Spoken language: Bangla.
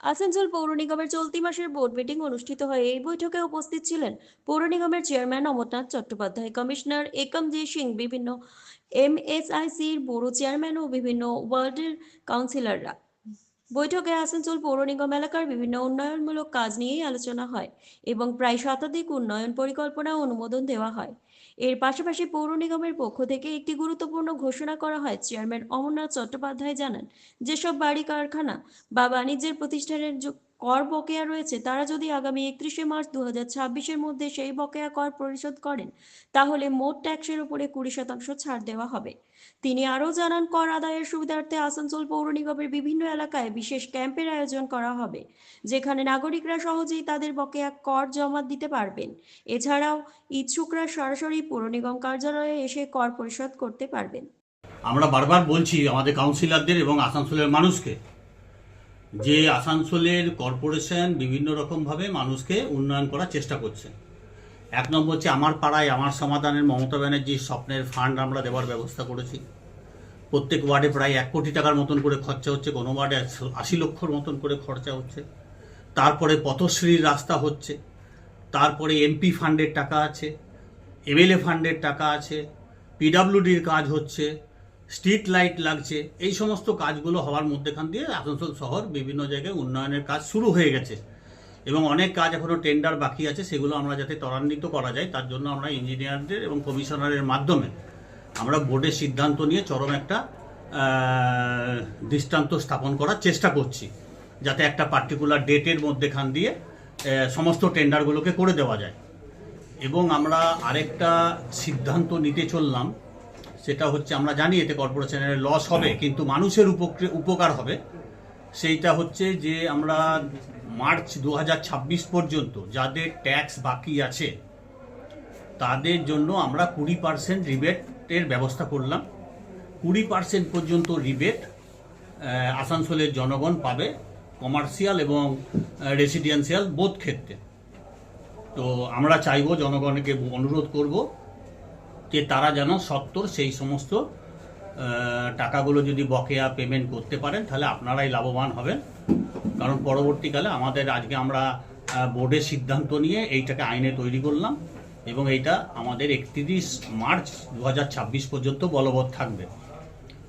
আসানসোল পৌর নিগমের চলতি মাসের বোর্ড মিটিং অনুষ্ঠিত হয়। এই বৈঠকে উপস্থিত ছিলেন পৌর নিগমের চেয়ারম্যান অমরনাথ চট্টোপাধ্যায়, কমিশনার একমজি সিং, বিভিন্ন এমএসআইসির ব্যুরো চেয়ারম্যান ও বিভিন্ন ওয়ার্ডের কাউন্সিলররা। বৈঠকে আসানসোল পৌর নিগম এলাকার বিভিন্ন উন্নয়নমূলক কাজ নিয়েই আলোচনা হয় এবং প্রায় শতাধিক উন্নয়ন পরিকল্পনা অনুমোদন দেওয়া হয়। এর পাশাপাশি পৌর নিগমের পক্ষ থেকে একটি গুরুত্বপূর্ণ ঘোষণা করা হয়। চেয়ারম্যান অমরনাথ চট্টোপাধ্যায় জানান, যেসব বাড়ি, কারখানা বা বাণিজ্যের প্রতিষ্ঠানের কর বকেয়া রয়েছে, তারা যদি আগামী 31শে মার্চ 2026-এর মধ্যে সেই বকেয়া কর পরিশোধ করেন, তাহলে মোট ট্যাক্সের উপরে 20% ছাড় দেওয়া হবে। তিনি আরও জানান, কর আদায়ের সুবিধার্থে আসানসোল পৌর নিগমের বিভিন্ন এলাকায় বিশেষ ক্যাম্পের আয়োজন করা হবে, যেখানে নাগরিকরা সহজেই তাদের বকেয়া কর জমা দিতে পারবেন। এছাড়াও ইচ্ছুকরা সরাসরি পৌর নিগম কার্যালয়ে এসে কর পরিশোধ করতে পারবেন। আমরা বারবার বলছি আমাদের কাউন্সিলরদের এবং আসানসোলের মানুষকে যে আসানসোলের কর্পোরেশন বিভিন্ন রকমভাবে মানুষকে উন্নয়ন করার চেষ্টা করছে। এক নম্বর হচ্ছে আমার পাড়ায় আমার সমাধানের মমতা ব্যানার্জির স্বপ্নের ফান্ড আমরা দেওয়ার ব্যবস্থা করেছি। প্রত্যেক ওয়ার্ডে প্রায় 1 কোটি টাকার মতন করে খরচা হচ্ছে, কোনো ওয়ার্ডে 80 লক্ষর মতন করে খরচা হচ্ছে। তারপরে পথশ্রীর রাস্তা হচ্ছে, তারপরে এমপি ফান্ডের টাকা আছে, এমএলএ ফান্ডের টাকা আছে, পিডাব্লিউডির কাজ হচ্ছে, স্ট্রিট লাইট লাগছে। এই সমস্ত কাজগুলো হওয়ার মধ্যেখান দিয়ে আসানসোল শহর বিভিন্ন জায়গায় উন্নয়নের কাজ শুরু হয়ে গেছে এবং অনেক কাজ এখনও টেন্ডার বাকি আছে। সেগুলো আমরা যাতে ত্বরান্বিত করা যায় তার জন্য আমরা ইঞ্জিনিয়ারদের এবং কমিশনারের মাধ্যমে আমরা বোর্ডের সিদ্ধান্ত নিয়ে চরম একটা দৃষ্টান্ত স্থাপন করার চেষ্টা করছি, যাতে একটা পার্টিকুলার ডেটের মধ্যেখান দিয়ে সমস্ত টেন্ডারগুলোকে করে দেওয়া যায়। এবং আমরা আরেকটা সিদ্ধান্ত নিতে চললাম, সেটা হচ্ছে আমরা জানি এতে কর্পোরেশনের লস হবে কিন্তু মানুষের উপকার হবে। সেইটা হচ্ছে যে আমরা মার্চ 2026 পর্যন্ত যাদের ট্যাক্স বাকি আছে তাদের জন্য আমরা 20% রিবেটের ব্যবস্থা করলাম। 20% পর্যন্ত রিবেট আসানসোলের জনগণ পাবে, কমার্শিয়াল এবং রেসিডেন্সিয়াল বোথ ক্ষেত্রে। তো আমরা চাইব, জনগণকে অনুরোধ করব যে তারা যেন সত্তর সেই সমস্ত টাকাগুলো যদি বকেয়া পেমেন্ট করতে পারেন তাহলে আপনারাই লাভবান হবেন। কারণ পরবর্তীকালে আজকে আমরা বোর্ডের সিদ্ধান্ত নিয়ে এইটাকে আইনে তৈরি করলাম এবং এইটা আমাদের 31 মার্চ 2026 পর্যন্ত বলবৎ থাকবে।